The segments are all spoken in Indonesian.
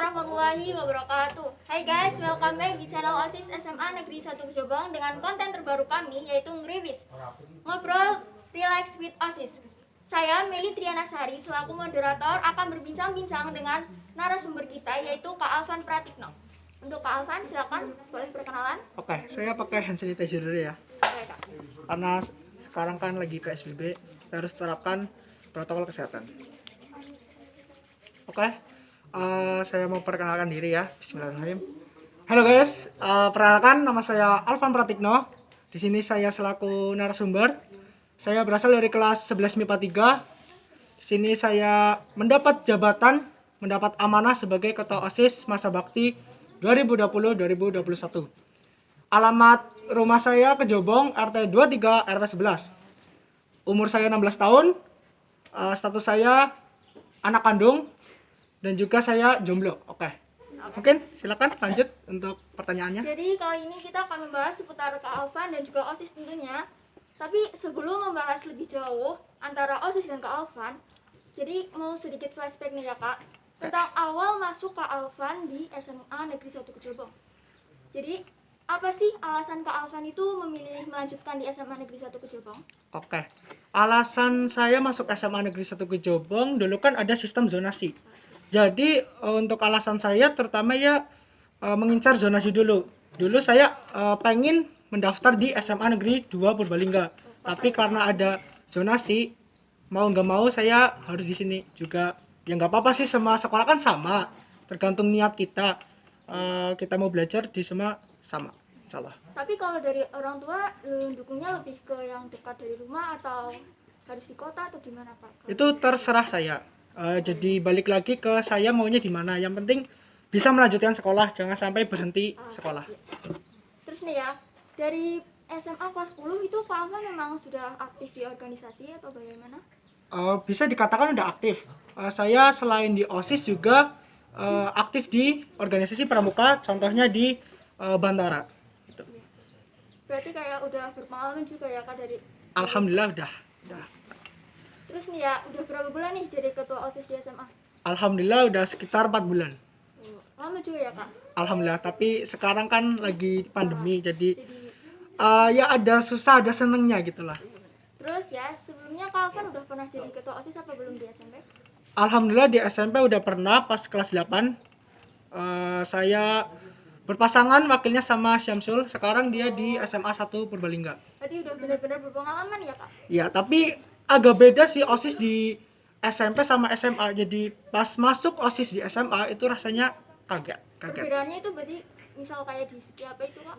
warahmatullahi wabarakatuh. Hai guys, welcome back di channel OSIS SMA Negeri 1 Jombang dengan konten terbaru kami yaitu Ngriwis, Ngobrol Relax with OSIS. Saya Meli Trianasari selaku moderator akan berbincang-bincang dengan narasumber kita yaitu Kak Alvan Pratikno. Untuk Kak Alvan, silakan boleh perkenalan. Oke, saya pakai hand sanitizer dulu ya. Oke, Kak. Karena sekarang kan lagi PSBB, kita harus terapkan protokol kesehatan. Oke, saya mau perkenalkan diri ya. Bismillahirrahmanirrahim. Halo guys, perkenalkan nama saya Alvan Pratikno. Di sini saya selaku narasumber. Saya berasal dari kelas 11 MIPA 3. Di sini saya mendapat jabatan, mendapat amanah sebagai Ketua OSIS masa bakti 2020-2021. Alamat rumah saya Kejobong, RT 23 RW 11. Umur saya 16 tahun. Status saya anak kandung dan juga saya jomblo. Oke. Mungkin silakan lanjut untuk pertanyaannya. Jadi kali ini kita akan membahas seputar Kak Alvan dan juga OSIS tentunya. Tapi sebelum membahas lebih jauh antara OSIS dan Kak Alvan, jadi mau sedikit flashback nih ya Kak, tentang awal masuk Kak Alvan di SMA Negeri 1 Kejobong. Jadi apa sih alasan Kak Alvan itu memilih melanjutkan di SMA Negeri 1 Kejobong? Oke. Alasan saya masuk SMA Negeri 1 Kejobong dulu kan ada sistem zonasi. Jadi untuk alasan saya terutama ya mengincar zonasi dulu. Dulu saya pengen mendaftar di SMA Negeri 2 Purbalingga. Tapi karena ada zonasi, mau nggak mau saya harus di sini juga. Ya nggak apa-apa sih, semua sekolah kan sama. Tergantung niat kita. Kita mau belajar di semua sama. Insyaallah. Tapi kalau dari orang tua dukungnya lebih ke yang dekat dari rumah atau harus di kota atau gimana Pak? Itu terserah saya. Jadi balik lagi ke saya maunya di mana. Yang penting bisa melanjutkan sekolah, jangan sampai berhenti sekolah. Iya. Terus nih ya, dari SMA kelas 10 itu Kak Alvan memang sudah aktif di organisasi atau bagaimana? Bisa dikatakan udah aktif. Saya selain di OSIS juga aktif di organisasi pramuka, contohnya di Bantara. Gitu. Berarti kayak udah berpengalaman juga ya Kak dari. Alhamdulillah udah. Terus nih ya, udah berapa bulan nih jadi ketua OSIS di SMA? Alhamdulillah udah sekitar 4 bulan. Lama juga ya Kak? Alhamdulillah, tapi sekarang kan lagi pandemi, jadi ya ada susah ada senengnya gitulah. Terus ya, sebelumnya Kak Alvan udah pernah jadi ketua OSIS apa belum di SMP? Alhamdulillah di SMP udah pernah pas kelas 8. Saya berpasangan wakilnya sama Syamsul. Sekarang dia di SMA 1 Purbalingga. Berarti udah benar-benar berpengalaman ya Kak? Ya, tapi agak beda sih OSIS di SMP sama SMA. Jadi pas masuk OSIS di SMA itu rasanya kaget. Perbedaannya itu berarti misal kayak di segi apa itu Kak?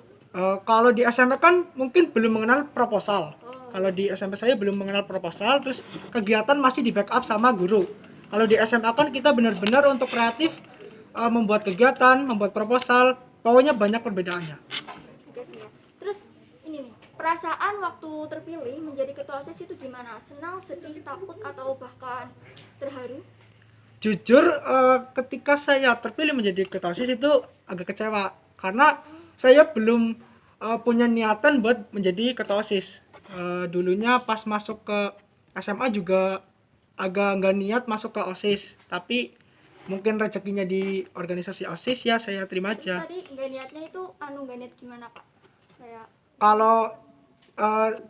Kalau di SMP kan mungkin belum mengenal proposal. Kalau di SMP saya belum mengenal proposal, terus kegiatan masih di backup sama guru. Kalau di SMA kan kita benar-benar untuk kreatif, membuat kegiatan, membuat proposal, pokoknya banyak perbedaannya. Oke sih ya. Terus ini nih, perasaan waktu terpilih menjadi ketua OSIS itu gimana? Senang, sedih, takut, atau bahkan terharu? Jujur, ketika saya terpilih menjadi ketua OSIS itu agak kecewa karena saya belum punya niatan buat menjadi ketua OSIS. Dulunya pas masuk ke SMA juga agak nggak niat masuk ke OSIS, tapi mungkin rezekinya di organisasi OSIS ya saya terima aja. Tadi nggak niatnya itu nggak niat gimana Kak? Kayak Kalau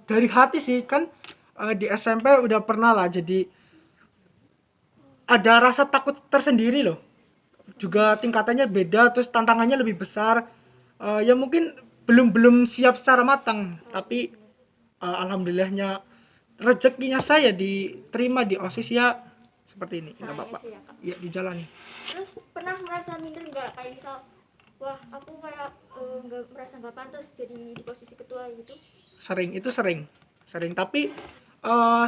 dari hati sih kan di SMP udah pernah lah, jadi ada rasa takut tersendiri loh. Juga tingkatannya beda, terus tantangannya lebih besar. Ya mungkin belum siap secara matang, tapi alhamdulillahnya rezekinya saya diterima di OSIS ya seperti ini, nggak apa-apa. Ya dijalani. Terus pernah merasa minder nggak kayak misal, wah aku kayak nggak merasa nggak pantas jadi di posisi ketua gitu? Sering. Tapi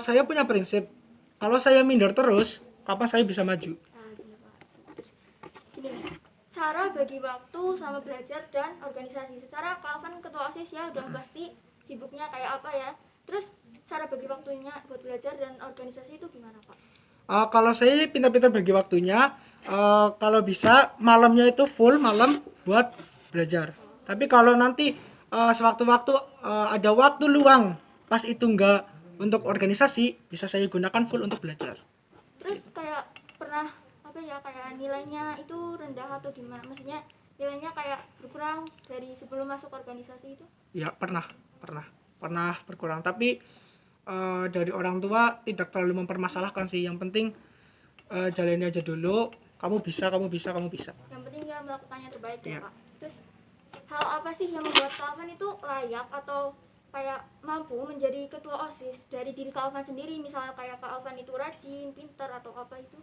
saya punya prinsip, kalau saya minder terus, kapan saya bisa maju? Gini nih, cara bagi waktu sama belajar dan organisasi. Secara Kak Alvan ketua OSIS ya udah pasti sibuknya kayak apa ya. Terus cara bagi waktunya buat belajar dan organisasi itu gimana Pak? Kalau saya pintar-pintar bagi waktunya, kalau bisa malamnya itu full malam buat belajar. Tapi kalau nanti sewaktu-waktu ada waktu luang, pas itu enggak untuk organisasi, bisa saya gunakan full untuk belajar. Terus kayak pernah apa ya kayak nilainya itu rendah atau gimana? Maksudnya nilainya kayak berkurang dari sebelum masuk organisasi itu? Ya pernah berkurang, tapi dari orang tua tidak terlalu mempermasalahkan sih. Yang penting jalani aja dulu, kamu bisa. Yang penting dia melakukannya terbaik Iya. ya Kak. Terus hal apa sih yang membuat Kak Alvan itu layak atau kayak mampu menjadi ketua OSIS dari diri Kak Alvan sendiri? Misalnya kayak Kak Alvan itu rajin, pintar atau apa itu?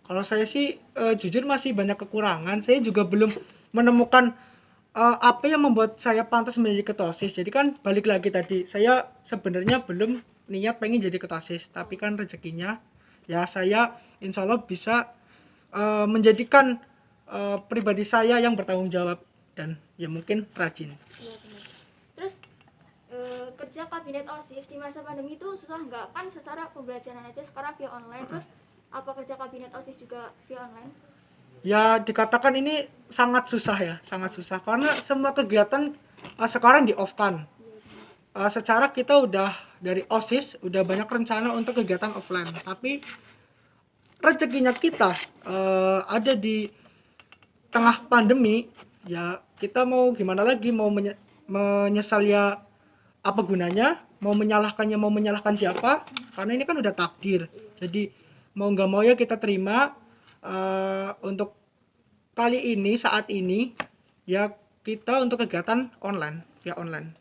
Kalau saya sih jujur masih banyak kekurangan. Saya juga belum menemukan apa yang membuat saya pantas menjadi ketua OSIS. Jadi kan balik lagi tadi, saya sebenarnya belum niat pengen jadi ketua OSIS, tapi kan rezekinya ya saya insya Allah bisa menjadikan pribadi saya yang bertanggung jawab dan ya mungkin rajin. Iya benar. Terus kerja kabinet OSIS di masa pandemi itu susah nggak? Kan secara pembelajaran aja sekarang via online. Terus apa kerja kabinet OSIS juga via online? Ya dikatakan ini sangat susah karena semua kegiatan sekarang di off kan. Secara kita udah dari OSIS udah banyak rencana untuk kegiatan offline, tapi rezekinya kita ada di tengah pandemi. Ya kita mau gimana lagi, mau menyesal ya apa gunanya, mau menyalahkan siapa, karena ini kan udah takdir. Jadi mau nggak mau ya kita terima. Untuk kali ini saat ini ya kita untuk kegiatan via online.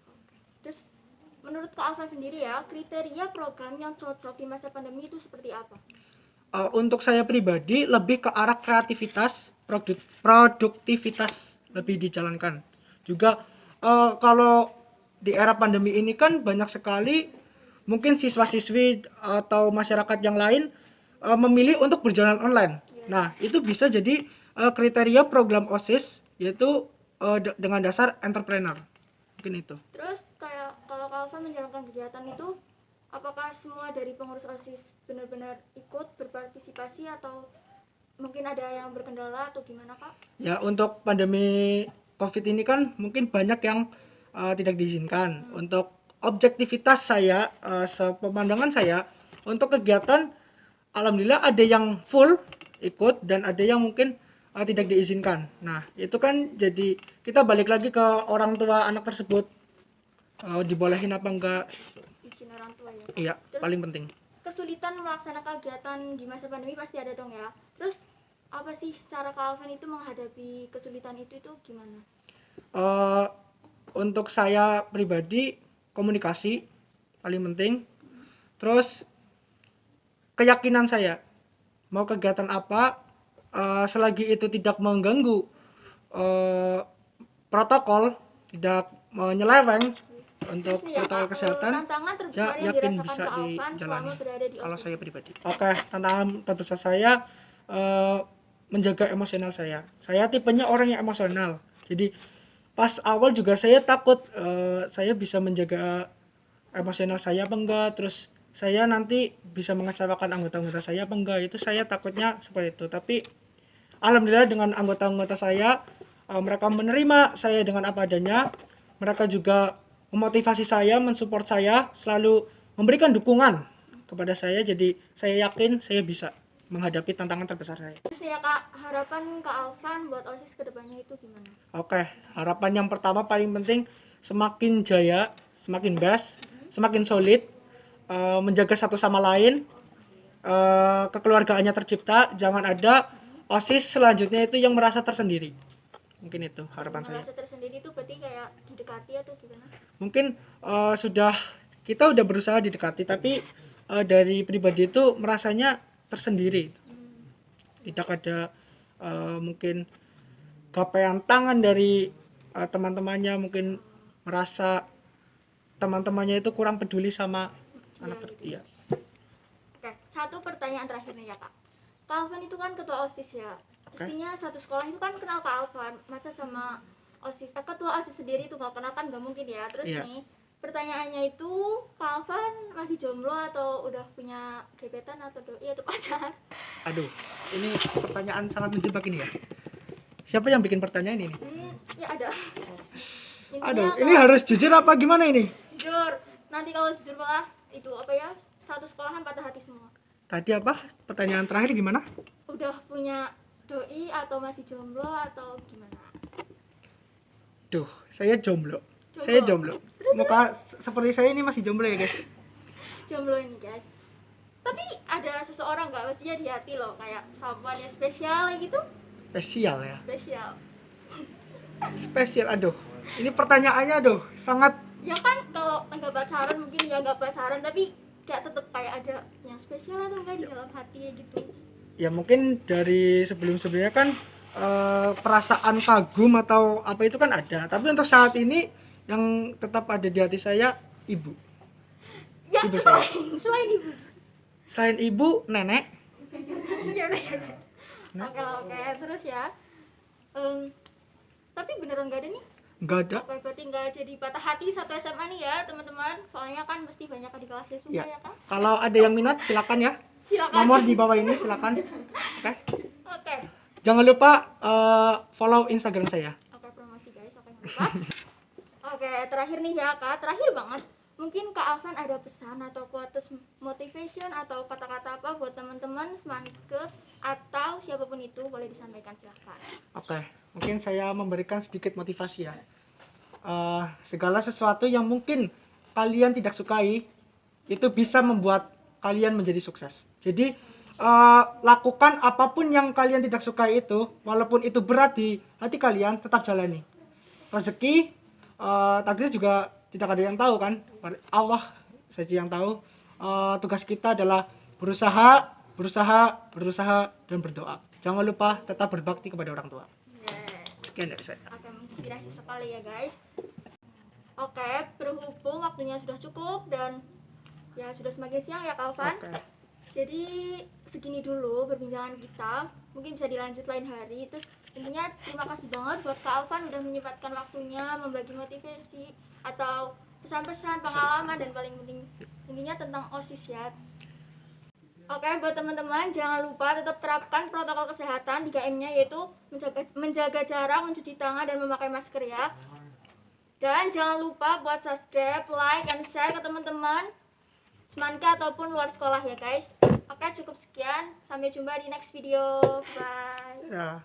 Terus menurut Kak Alvan sendiri ya, kriteria program yang cocok di masa pandemi itu seperti apa? Untuk saya pribadi lebih ke arah kreativitas, produktivitas lebih dijalankan. Juga kalau di era pandemi ini kan banyak sekali mungkin siswa-siswi atau masyarakat yang lain memilih untuk berjalan online. Nah, itu bisa jadi kriteria program OSIS yaitu dengan dasar entrepreneur. Mungkin itu. Terus kayak kalau Kak Alvan menjalankan kegiatan itu, apakah semua dari pengurus OSIS benar-benar ikut berpartisipasi atau mungkin ada yang berkendala atau gimana Kak? Ya, untuk pandemi COVID ini kan mungkin banyak yang tidak diizinkan. Untuk objektivitas saya, sepemandangan saya, untuk kegiatan alhamdulillah ada yang full ikut dan ada yang mungkin tidak diizinkan. Nah, itu kan jadi kita balik lagi ke orang tua anak tersebut, dibolehin apa enggak. Izin orang tua ya Kak? Iya, Terus paling penting. kesulitan melaksanakan kegiatan di masa pandemi pasti ada dong ya. Terus apa sih cara Kak Alvan itu menghadapi kesulitan itu gimana? Untuk saya pribadi komunikasi paling penting. Terus keyakinan saya mau kegiatan apa selagi itu tidak mengganggu protokol, tidak menyeleweng untuk Terus nih ya protokol Kak, kesehatan, tantangan ya terbesar yang yakin dirasakan bisa Kak Alvan dijalani. selama berada di Kalau OSIS? saya pribadi. Oke, tantangan terbesar saya menjaga emosional saya. Saya tipenya orang yang emosional. Jadi pas awal juga saya takut saya bisa menjaga emosional saya apa enggak, terus saya nanti bisa mengecewakan anggota-anggota saya apa enggak, itu saya takutnya seperti itu. Tapi alhamdulillah dengan anggota-anggota saya mereka menerima saya dengan apa adanya. Mereka juga memotivasi saya, mensupport saya, selalu memberikan dukungan kepada saya. Jadi saya yakin saya bisa menghadapi tantangan terbesar saya. Terus nih ya Kak, harapan Kak Alvan buat OSIS kedepannya itu gimana? Oke, harapan yang pertama paling penting semakin jaya, semakin best, semakin solid, menjaga satu sama lain, kekeluargaannya tercipta, jangan ada OSIS selanjutnya itu yang merasa tersendiri. Mungkin itu harapan saya. Merasa tersendiri itu berarti kayak didekati atau gimana? Mungkin kita udah berusaha didekati, tapi dari pribadi itu merasanya tersendiri. Tidak ada mungkin capaian tangan dari teman-temannya, mungkin merasa teman-temannya itu kurang peduli sama anak Iya. iya. Oke, satu pertanyaan terakhir nih ya Kak. Kak Alvan itu kan ketua OSIS ya. Pastinya satu sekolah itu kan kenal Kak Alvan. Masa sama OSIS, ketua OSIS sendiri itu nggak kenal kan nggak mungkin ya. Terus Iya. nih pertanyaannya itu, Kak Alvan masih jomblo atau udah punya gebetan atau doi atau pacar? Aduh, ini pertanyaan sangat menjebak ini ya. Siapa yang bikin pertanyaan ini? Ya ada. Intinya Aduh, kalau ini harus jujur apa gimana ini? jujur. Nanti kalau jujur malah itu apa ya? Satu sekolahan patah hati semua. Tadi apa? Pertanyaan terakhir gimana? Udah punya doi atau masih jomblo atau gimana? Duh, saya jomblo. Saya jomblo. Muka seperti saya ini masih jomblo ya, guys. Jomblo ini, guys. Tapi ada seseorang nggak maksudnya di hati loh, kayak someone yang spesial kayak gitu? Spesial ya. Spesial. Spesial, aduh. Ini pertanyaannya aduh, sangat Ya kan kalau nggak pacaran mungkin ya nggak pacaran, tapi kayak tetep kayak ada yang spesial atau enggak di dalam hati kayak gitu. ya mungkin dari sebelum-sebelumnya kan perasaan kagum atau apa itu kan ada. Tapi untuk saat ini yang tetap ada di hati saya ibu. Ya, Ibu saya. selain ibu. Selain ibu, nenek. Ya udah, ya udah. Nah. Oke, terus ya. Tapi beneran nggak ada nih? Nggak ada. Oke, berarti nggak jadi patah hati satu SMA nih ya teman-teman. Soalnya kan mesti banyak adik kelasnya juga ya kan? Kalau ada yang minat silakan ya. Silakan. Nomor di bawah ini silakan. Oke. Oke. Jangan lupa follow Instagram saya. Oke, promosi guys, oke nggak lupa. Oke, terakhir nih ya Kak, terakhir banget. Mungkin Kak Alvan ada pesan atau quotes motivation atau kata-kata apa buat teman-teman Semanke atau siapapun itu, boleh disampaikan silahkan. Oke, mungkin saya memberikan sedikit motivasi ya. Segala sesuatu yang mungkin kalian tidak sukai itu bisa membuat kalian menjadi sukses. Jadi lakukan apapun yang kalian tidak sukai itu, walaupun itu berat di hati kalian, tetap jalani. Rezeki, takdir juga tidak ada yang tahu kan, Allah saja yang tahu. Tugas kita adalah berusaha, dan berdoa. Jangan lupa tetap berbakti kepada orang tua. Sekian dari saya. Oke, menginspirasi sekali ya guys. Oke, berhubung waktunya sudah cukup dan ya sudah semakin siang ya Kak Alvan. Oke. Jadi segini dulu perbincangan kita, mungkin bisa dilanjut lain hari. Terus intinya terima kasih banget buat Kak Alvan udah menyempatkan waktunya membagi motivasi atau pesan-pesan pengalaman dan paling penting intinya tentang OSIS ya. Oke, buat teman-teman jangan lupa tetap terapkan protokol kesehatan 3M-nya, yaitu menjaga jarak, mencuci tangan dan memakai masker ya. Dan jangan lupa buat subscribe, like, and share ke teman-teman Semanke ataupun luar sekolah ya guys. Oke, cukup sekian. Sampai jumpa di next video. Bye. Ya.